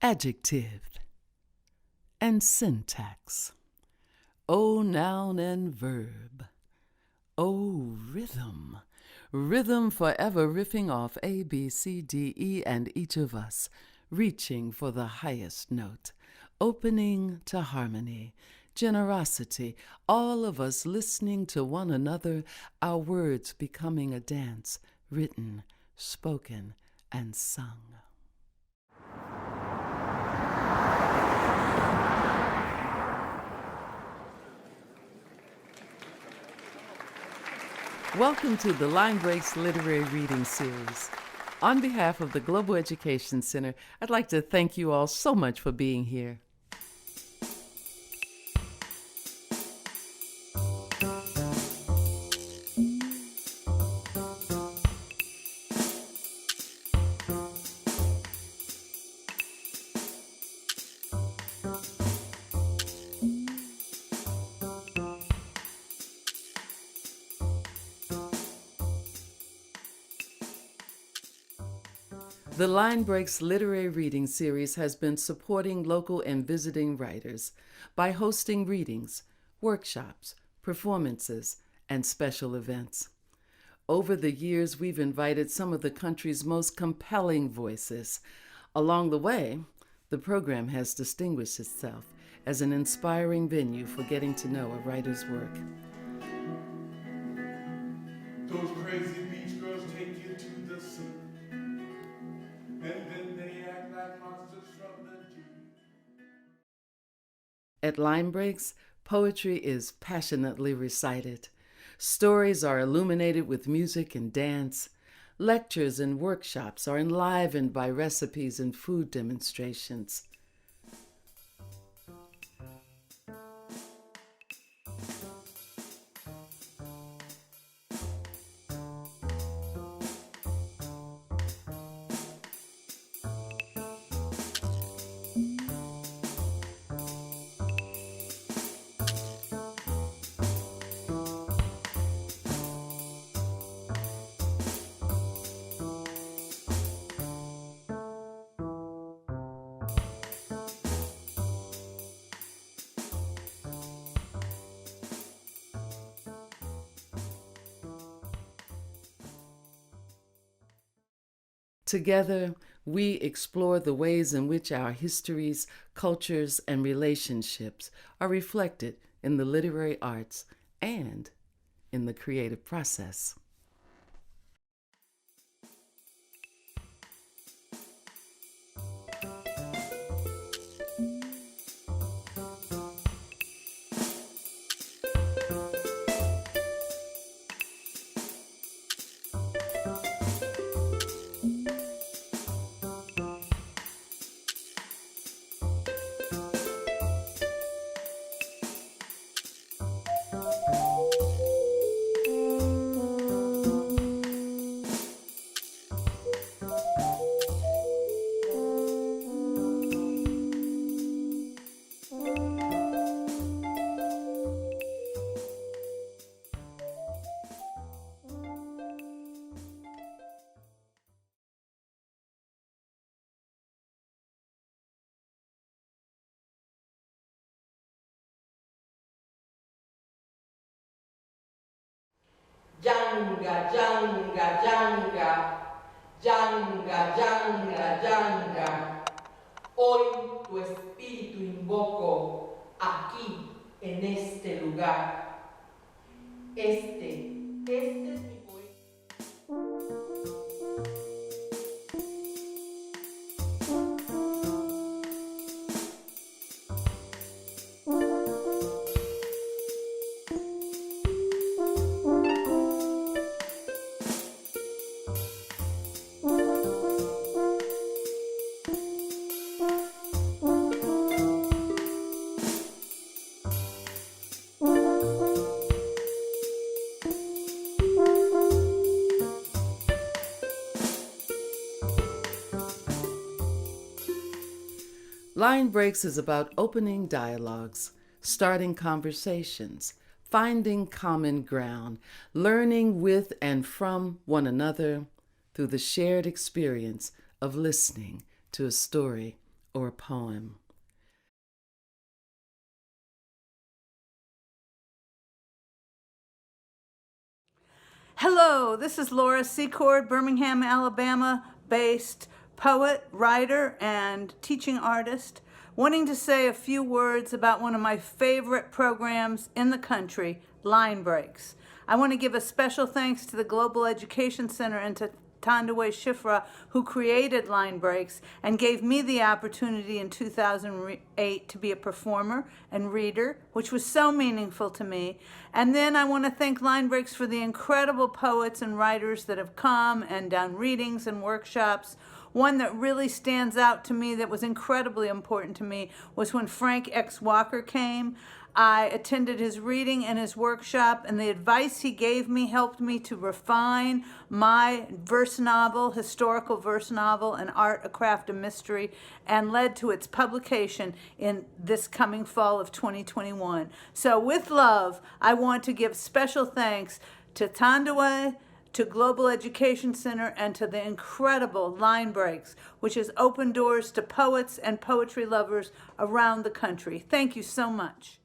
adjective, and syntax. O noun and verb. O rhythm. Rhythm forever riffing off A, B, C, D, E, and each of us, reaching for the highest note, opening to harmony, generosity, all of us listening to one another, our words becoming a dance, written, spoken, and sung. Welcome to the Line Breaks Literary Reading Series. On behalf of the Global Education Center, I'd like to thank you all so much for being here. The Line Breaks Literary Reading Series has been supporting local and visiting writers by hosting readings, workshops, performances, and special events. Over the years, we've invited some of the country's most compelling voices. Along the way, the program has distinguished itself as an inspiring venue for getting to know a writer's work. Those crazy beach girls take you to the sea. And then they act like monsters from the deep. At Line Breaks, poetry is passionately recited. Stories are illuminated with music and dance. Lectures and workshops are enlivened by recipes and food demonstrations. Together, we explore the ways in which our histories, cultures, and relationships are reflected in the literary arts and in the creative process. Yanga, yanga, yanga, yanga, yanga, yanga. Hoy tu espíritu invoco aquí, en este lugar. Este es mi poema. Line Breaks is about opening dialogues, starting conversations, finding common ground, learning with and from one another through the shared experience of listening to a story or a poem. Hello, this is Laura Secord, Birmingham, Alabama based poet, writer, and teaching artist, wanting to say a few words about one of my favorite programs in the country, Line Breaks. I want to give a special thanks to the Global Education Center and to Thandiwe Shifra, who created Line Breaks and gave me the opportunity in 2008 to be a performer and reader, which was so meaningful to me. And then I want to thank Line Breaks for the incredible poets and writers that have come and done readings and workshops. One that really stands out to me that was incredibly important to me was when Frank X. Walker came. I attended his reading and his workshop, and the advice he gave me helped me to refine my verse novel, historical verse novel, and art, a craft, a mystery, and led to its publication in this coming fall of 2021. So with love, I want to give special thanks to Thandiwe, to Global Education Center, and to the incredible Line Breaks, which has opened doors to poets and poetry lovers around the country. Thank you so much.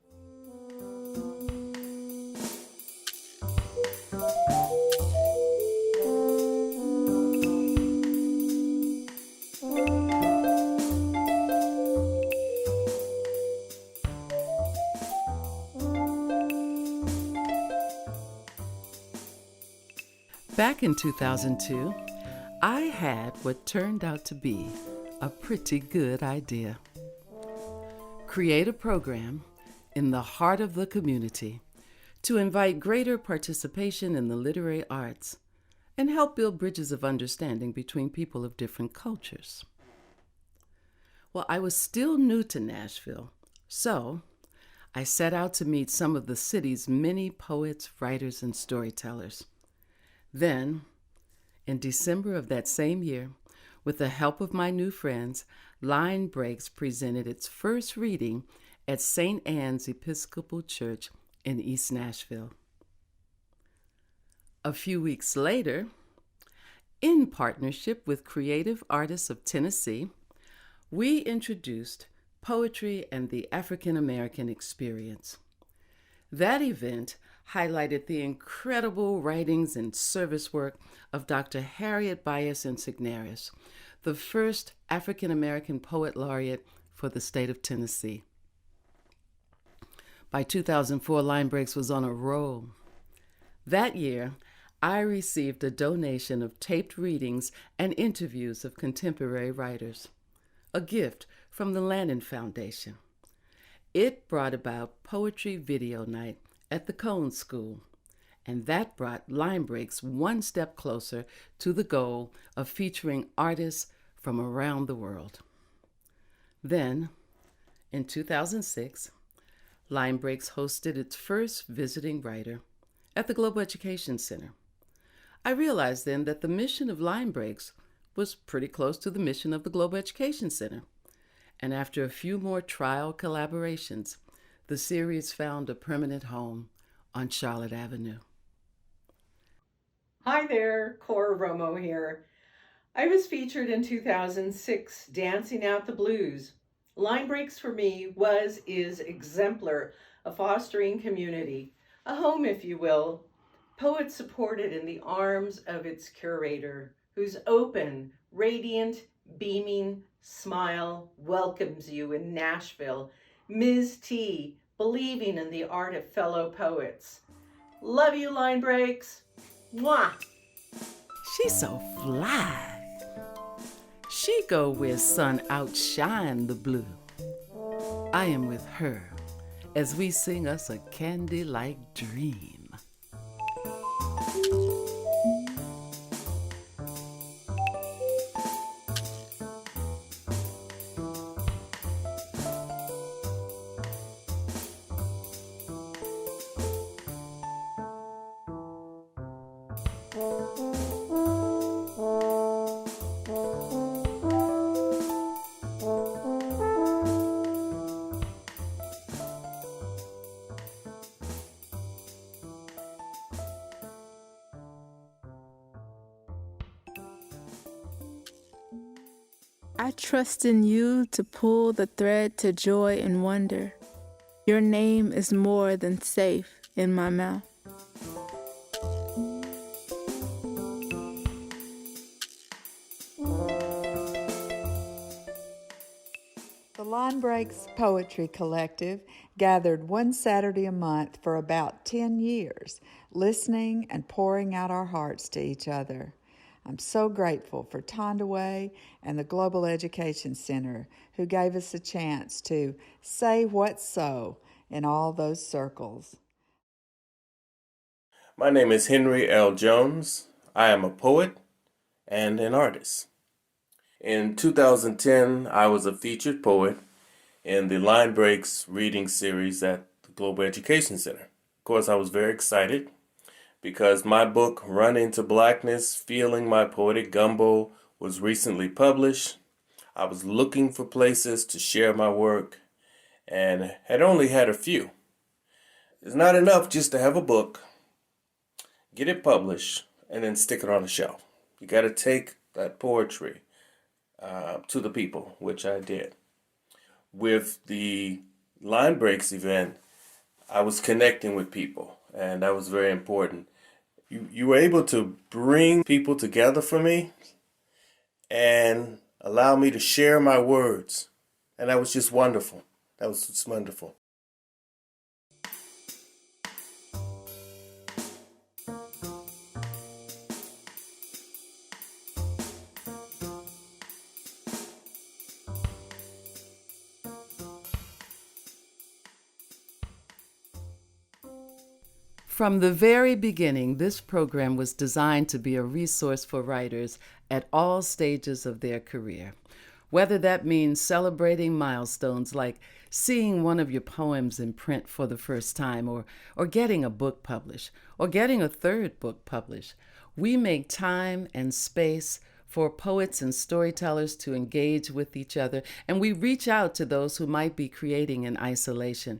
Back in 2002, I had what turned out to be a pretty good idea. Create a program in the heart of the community to invite greater participation in the literary arts and help build bridges of understanding between people of different cultures. Well, I was still new to Nashville, so I set out to meet some of the city's many poets, writers, and storytellers. Then, in December of that same year, with the help of my new friends, Line Breaks presented its first reading at St. Anne's Episcopal Church in East Nashville. A few weeks later, in partnership with Creative Artists of Tennessee, we introduced Poetry and the African American Experience. That event highlighted the incredible writings and service work of Dr. Harriet Bias Insignaris, the first African American poet laureate for the state of Tennessee. By 2004, Line Breaks was on a roll. That year, I received a donation of taped readings and interviews of contemporary writers, a gift from the Lannan Foundation. It brought about Poetry Video Night at the Cone School, and that brought Line Breaks one step closer to the goal of featuring artists from around the world. Then, in 2006, Line Breaks hosted its first visiting writer at the Global Education Center. I realized then that the mission of Line Breaks was pretty close to the mission of the Global Education Center. And after a few more trial collaborations, the series found a permanent home on Charlotte Avenue. Hi there, Cora Romo here. I was featured in 2006, Dancing Out the Blues. Line Breaks for me is exemplar of fostering community, a home, if you will, poet supported in the arms of its curator, whose open, radiant, beaming smile welcomes you in Nashville. Ms. T, believing in the art of fellow poets. Love you, Line Breaks. Mwah! She's so fly. She go where sun outshine the blue. I am with her as we sing us a candy-like dream. I trust in you to pull the thread to joy and wonder. Your name is more than safe in my mouth. The Line Breaks Poetry Collective gathered one Saturday a month for about 10 years, listening and pouring out our hearts to each other. I'm so grateful for Tondaway and the Global Education Center, who gave us a chance to say what's so in all those circles. My name is Henry L. Jones. I am a poet and an artist. In 2010, I was a featured poet in the Line Breaks reading series at the Global Education Center. Of course, I was very excited because my book, Run Into Blackness, Feeling My Poetic Gumbo, was recently published. I was looking for places to share my work and had only had a few. It's not enough just to have a book, get it published, and then stick it on a shelf. You got to take that poetry to the people, which I did. With the Line Breaks event, I was connecting with people, and that was very important. You were able to bring people together for me and allow me to share my words, and that was just wonderful. That was just wonderful. From the very beginning, this program was designed to be a resource for writers at all stages of their career. Whether that means celebrating milestones like seeing one of your poems in print for the first time, or getting a book published, or getting a third book published, we make time and space for poets and storytellers to engage with each other, and we reach out to those who might be creating in isolation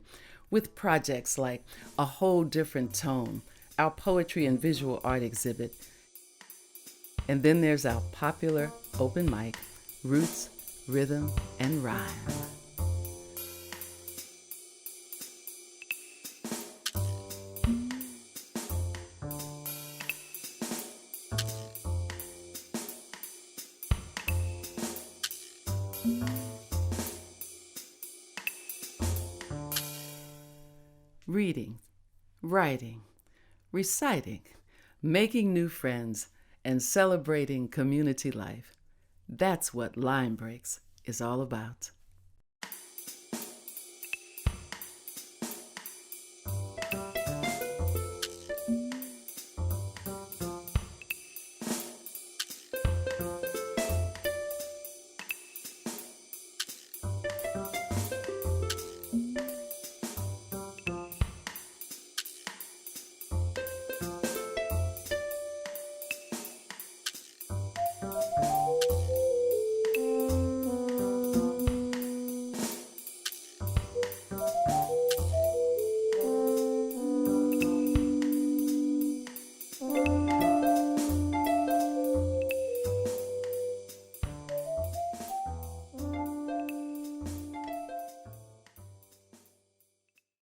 with projects like A Whole Different Tone, our poetry and visual art exhibit. And then there's our popular open mic, Roots, Rhythm, and Rhyme. Reading, writing, reciting, making new friends, and celebrating community life. That's what Line Breaks is all about.